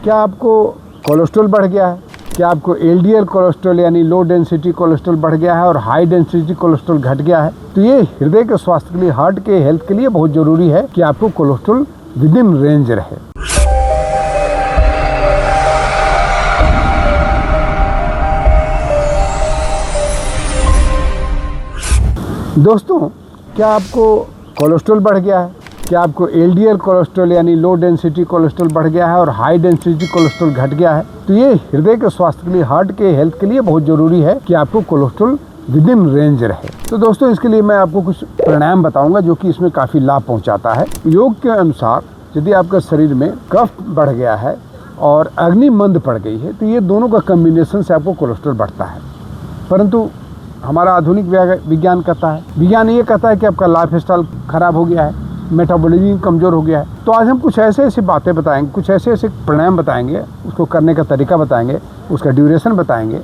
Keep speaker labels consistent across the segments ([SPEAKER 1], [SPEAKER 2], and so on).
[SPEAKER 1] क्या आपको कोलेस्ट्रॉल बढ़ गया है? क्या आपको एलडीएल कोलेस्ट्रॉल यानी लो डेंसिटी कोलेस्ट्रॉल बढ़ गया है और हाई डेंसिटी कोलेस्ट्रॉल घट गया है? तो ये हृदय के स्वास्थ्य के लिए, हार्ट के हेल्थ के लिए बहुत जरूरी है कि आपको कोलेस्ट्रॉल विद इन रेंज रहे। दोस्तों, क्या आपको कोलेस्ट्रॉल बढ़ गया है? क्या आपको एलडीएल कोलेस्ट्रॉल यानी लो डेंसिटी कोलेस्ट्रॉल बढ़ गया है और हाई डेंसिटी कोलेस्ट्रॉल घट गया है? तो ये हृदय के स्वास्थ्य के लिए, हार्ट के हेल्थ के लिए बहुत जरूरी है कि आपको कोलेस्ट्रॉल विद इन रेंज रहे। तो दोस्तों, इसके लिए मैं आपको कुछ प्राणायाम बताऊंगा जो कि इसमें काफी लाभ पहुंचाता है। योग के अनुसार यदि आपका शरीर में कफ बढ़ गया है और अग्नि मंद पड़ गई है, तो ये दोनों का कम्बिनेशन से आपको कोलेस्ट्रॉल बढ़ता है। परंतु हमारा आधुनिक विज्ञान कहता है, विज्ञान ये कहता है कि आपका लाइफ स्टाइल खराब हो गया है, मेटाबॉलिज्म कमजोर हो गया है। तो आज हम कुछ ऐसे ऐसी बातें बताएंगे, कुछ ऐसे ऐसे प्राणायाम बताएंगे, उसको करने का तरीका बताएंगे, उसका ड्यूरेशन बताएंगे।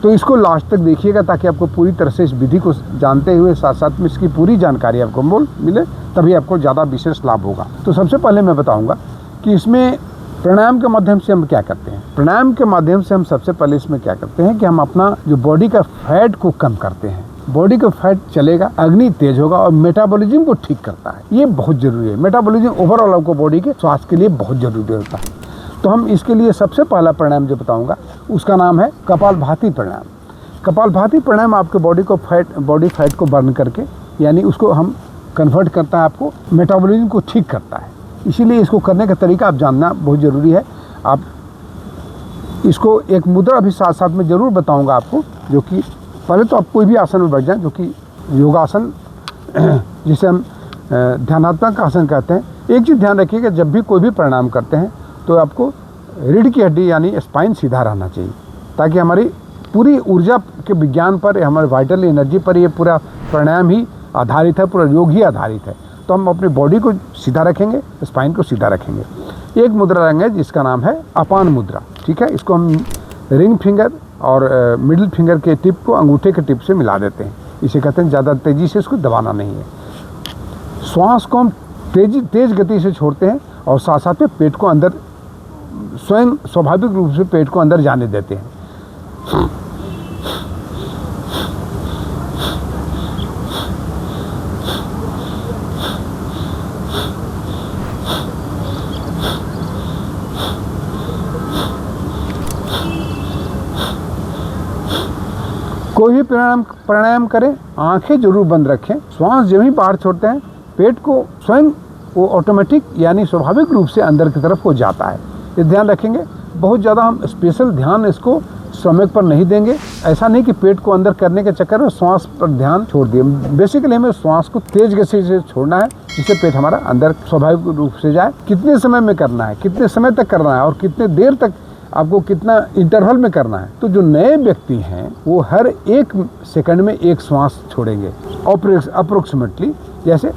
[SPEAKER 1] तो इसको लास्ट तक देखिएगा ताकि आपको पूरी तरह से इस विधि को जानते हुए साथ साथ में इसकी पूरी जानकारी आपको मिले, तभी आपको ज़्यादा विशेष लाभ होगा। तो सबसे पहले मैं बताऊँगा कि इसमें प्राणायाम के माध्यम से हम क्या करते हैं। प्राणायाम के माध्यम से हम सबसे पहले इसमें क्या करते हैं कि हम अपना जो बॉडी का फैट को कम करते हैं। बॉडी का फैट चलेगा, अग्नि तेज होगा और मेटाबॉलिज्म को ठीक करता है। ये बहुत जरूरी है। मेटाबॉलिज्म ओवरऑल आपको बॉडी के स्वास्थ्य के लिए बहुत जरूरी होता है। तो हम इसके लिए सबसे पहला प्राणायाम जो बताऊंगा उसका नाम है कपालभाति प्राणायाम। कपालभाति प्राणायाम आपके बॉडी फैट को बर्न करके, यानी उसको हम कन्वर्ट करता है, आपको मेटाबॉलिज्म को ठीक करता है। इसीलिए इसको करने का तरीका आप जानना बहुत ज़रूरी है। आप इसको एक मुद्रा भी साथ साथ में ज़रूर बताऊंगा आपको, जो कि पहले तो आप कोई भी आसन में बैठ जाएं, जो कि योगासन जिसे हम ध्यानात्मक आसन कहते हैं। एक चीज़ ध्यान रखिएगा, जब भी कोई भी प्राणायाम करते हैं तो आपको रीढ़ की हड्डी यानी स्पाइन सीधा रहना चाहिए, ताकि हमारी पूरी ऊर्जा के विज्ञान पर, हमारे वाइटल एनर्जी पर ये पूरा प्राणायाम ही आधारित है, पूरा योग ही आधारित है। तो हम अपनी बॉडी को सीधा रखेंगे, स्पाइन को सीधा रखेंगे। एक मुद्रा लेंगे जिसका नाम है अपान मुद्रा। ठीक है, इसको हम रिंग फिंगर और मिडिल फिंगर के टिप को अंगूठे के टिप से मिला देते हैं। इसे कहते हैं ज़्यादा तेज़ी से इसको दबाना नहीं है। श्वास को हम तेज गति से छोड़ते हैं और साथ साथ में पेट को अंदर, स्वयं स्वाभाविक रूप से पेट को अंदर जाने देते हैं। कोई भी प्राणायाम करें, आंखें जरूर बंद रखें। श्वास जब ही बाहर छोड़ते हैं, पेट को स्वयं वो ऑटोमेटिक यानी स्वाभाविक रूप से अंदर की तरफ हो जाता है। ये ध्यान रखेंगे। बहुत ज़्यादा हम स्पेशल ध्यान इसको स्टमक पर नहीं देंगे। ऐसा नहीं कि पेट को अंदर करने के चक्कर में श्वास पर ध्यान छोड़ दिए। बेसिकली हमें श्वास को तेज गति से छोड़ना है, जिससे पेट हमारा अंदर स्वाभाविक रूप से जाए। कितने समय में करना है, कितने समय तक करना है और कितने देर तक आपको कितना इंटरवल में करना है। तो जो नए व्यक्ति हैं वो हर 1 सेकंड में एक श्वास छोड़ेंगे अप्रोक्सीमेटली, जैसे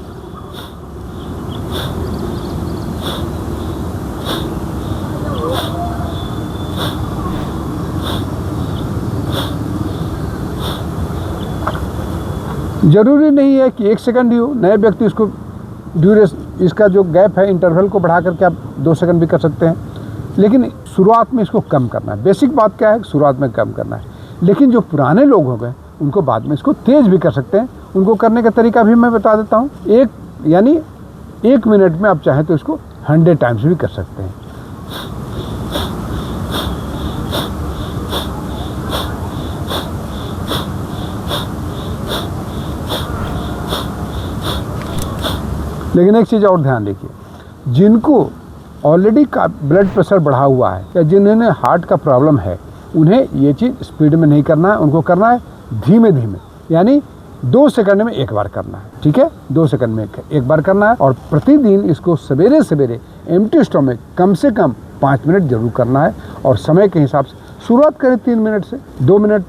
[SPEAKER 1] जरूरी नहीं है कि 1 सेकंड ही हो। नए व्यक्ति इसको ड्यूरेशन, इसका जो गैप है इंटरवल को बढ़ा करके आप 2 सेकंड भी कर सकते हैं, लेकिन शुरुआत में इसको कम करना है। बेसिक बात क्या है, शुरुआत में कम करना है। लेकिन जो पुराने लोग हो गए उनको बाद में इसको तेज भी कर सकते हैं। उनको करने का तरीका भी मैं बता देता हूँ। 1 मिनट में आप चाहें तो इसको 100 टाइम्स भी कर सकते हैं। लेकिन एक चीज़ और ध्यान रखिए, जिनको ऑलरेडी का ब्लड प्रेशर बढ़ा हुआ है या जिन्होंने हार्ट का प्रॉब्लम है, उन्हें ये चीज़ स्पीड में नहीं करना है। उनको करना है धीमे धीमे, यानी 2 सेकंड में एक बार करना है। ठीक है, 2 सेकंड में एक बार करना है। और प्रतिदिन इसको सवेरे सवेरे एम्प्टी स्टमक कम से कम 5 मिनट जरूर करना है। और समय के हिसाब से शुरुआत करें 3 मिनट से, 2 मिनट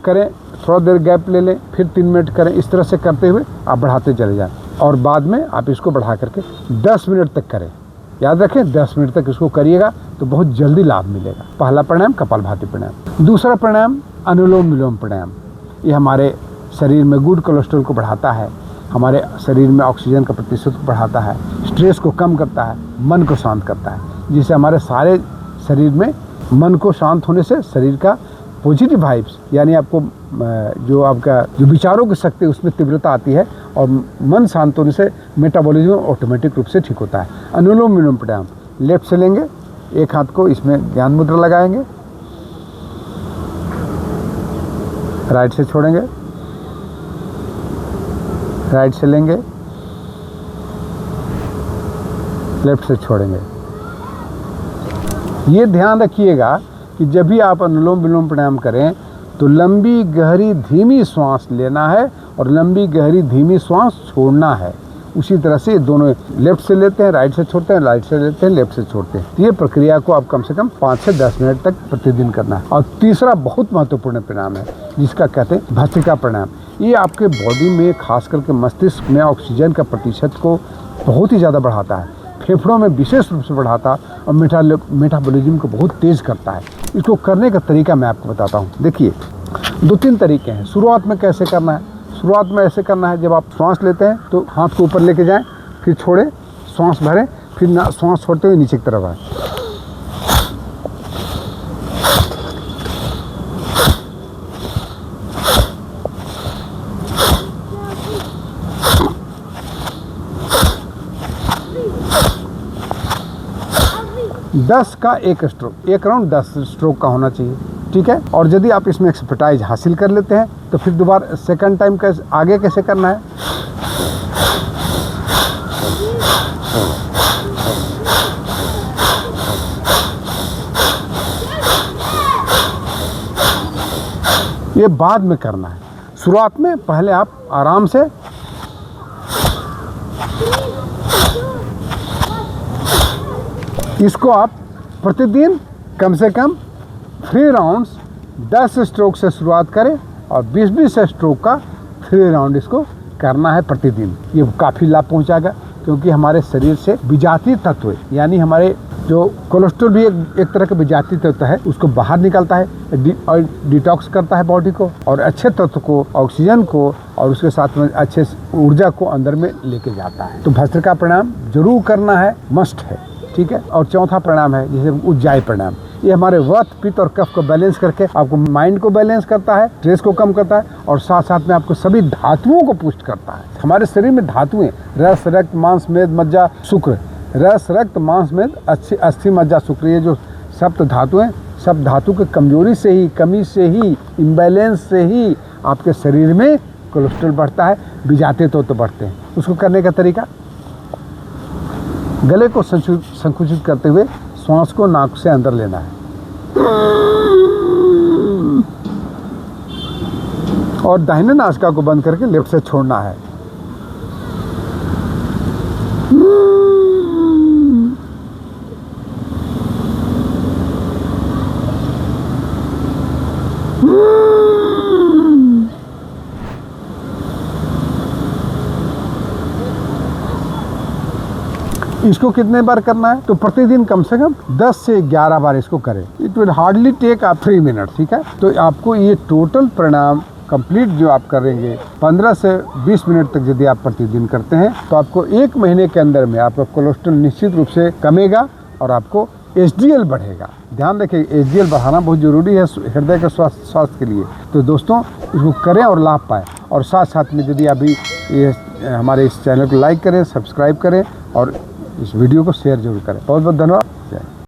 [SPEAKER 1] करें, थोड़ा देर गैप ले लें, फिर 3 मिनट करें। इस तरह से करते हुए आप बढ़ाते चले जाएं और बाद में आप इसको बढ़ा करके 10 मिनट तक करें। याद रखें, 10 मिनट तक इसको करिएगा तो बहुत जल्दी लाभ मिलेगा। पहला प्राणायाम कपालभाति प्राणायाम। दूसरा प्राणायाम अनुलोम विलोम प्राणायाम। ये हमारे शरीर में गुड कोलेस्ट्रॉल को बढ़ाता है, हमारे शरीर में ऑक्सीजन का प्रतिशत को बढ़ाता है, स्ट्रेस को कम करता है, मन को शांत करता है, जिससे हमारे सारे शरीर में मन को शांत होने से शरीर का पॉजिटिव वाइब्स यानी आपको जो आपका जो विचारों की शक्ति उसमें तीव्रता आती है और मन शांत होने से मेटाबॉलिज्म ऑटोमेटिक रूप से ठीक होता है। अनुलोम विलोम प्राणायाम लेफ्ट से लेंगे, एक हाथ को इसमें ज्ञान मुद्रा लगाएंगे, राइट से छोड़ेंगे, राइट से लेंगे, लेफ्ट से छोड़ेंगे। ये ध्यान रखिएगा कि जब भी आप अनुलोम विलोम प्राणायाम करें तो लंबी गहरी धीमी श्वास लेना है और लंबी गहरी धीमी श्वास छोड़ना है। उसी तरह से दोनों लेफ्ट से लेते हैं, राइट से छोड़ते हैं, राइट से लेते हैं, लेफ्ट से छोड़ते हैं। तो ये प्रक्रिया को आप कम से कम 5 से 10 मिनट तक प्रतिदिन करना है। और तीसरा बहुत महत्वपूर्ण प्राणायाम है जिसका कहते हैं भस्त्रिका प्राणायाम। ये आपके बॉडी में खास करके मस्तिष्क में ऑक्सीजन का प्रतिशत को बहुत ही ज़्यादा बढ़ाता है, फेफड़ों में विशेष रूप से बढ़ाता और मेटाबॉलिज्म को बहुत तेज़ करता है। इसको करने का तरीका मैं आपको बताता हूँ। देखिए 2-3 तरीके हैं। शुरुआत में कैसे करना है? शुरुआत में ऐसे करना है, जब आप श्वास लेते हैं तो हाथ को ऊपर लेके जाएं, फिर छोड़ें, श्वास भरें, फिर श्वास छोड़ते हुए नीचे की तरफ आए। दस का एक स्ट्रोक, एक राउंड 10 स्ट्रोक का होना चाहिए, ठीक है। और यदि आप इसमें एक्सपर्टाइज हासिल कर लेते हैं तो फिर दोबारा सेकंड टाइम कैसे आगे कैसे करना है? ये बाद में करना है। शुरुआत में पहले आप आराम से इसको आप प्रतिदिन कम से कम 3 राउंड्स 10 स्ट्रोक से शुरुआत करें और 20-20 स्ट्रोक का 3 राउंड इसको करना है प्रतिदिन। ये काफ़ी लाभ पहुंचाएगा क्योंकि हमारे शरीर से विजातीय तत्व यानी हमारे जो कोलेस्ट्रॉल भी एक तरह का विजातीय तत्व है उसको बाहर निकालता है और डिटॉक्स करता है बॉडी को और अच्छे तत्व को, ऑक्सीजन को और उसके साथ में अच्छे ऊर्जा को अंदर में लेके जाता है। तो भस्त्रिका प्राणायाम जरूर करना है, मस्ट है, ठीक है। और चौथा प्राणायाम है जिसे उज्जाई प्राणायाम। ये हमारे वात, पित्त और कफ को बैलेंस करके आपको माइंड को बैलेंस करता है, स्ट्रेस को कम करता है और साथ साथ में आपको सभी धातुओं को पुष्ट करता है। हमारे शरीर में धातुएं रस, रक्त, मांस, मेद, मज्जा, शुक्र, रस, रक्त, मांस, मेद, अस्थि, मज्जा, शुक्र, ये जो सप्त धातुएं, सब धातु की कमजोरी से ही, कमी से ही, इम्बैलेंस से ही आपके शरीर में कोलेस्ट्रॉल बढ़ता है, विजातीय तत्व बढ़ते हैं। उसको करने का तरीका, गले को संकुचित करते हुए श्वास को नाक से अंदर लेना है और दाहिने नासिका को बंद करके लेफ्ट से छोड़ना है। इसको कितने बार करना है? तो प्रतिदिन कम से कम 10 से 11 बार इसको करें। It will hardly take 3 minute, ठीक है। तो आपको ये टोटल प्राणायाम कंप्लीट जो आप करेंगे 15 से 20 मिनट तक यदि आप प्रतिदिन करते हैं तो आपको 1 महीने के अंदर में आपका कोलेस्ट्रॉल निश्चित रूप से कमेगा और आपको एचडीएल बढ़ेगा। ध्यान रखिए, एचडीएल बढ़ाना बहुत ज़रूरी है हृदय के स्वास्थ्य के लिए। तो दोस्तों इसको करें और लाभ पाएँ। और साथ साथ में यदि अभी ये हमारे इस चैनल को लाइक करें, सब्सक्राइब करें और इस वीडियो को शेयर जरूर करें। बहुत बहुत धन्यवाद।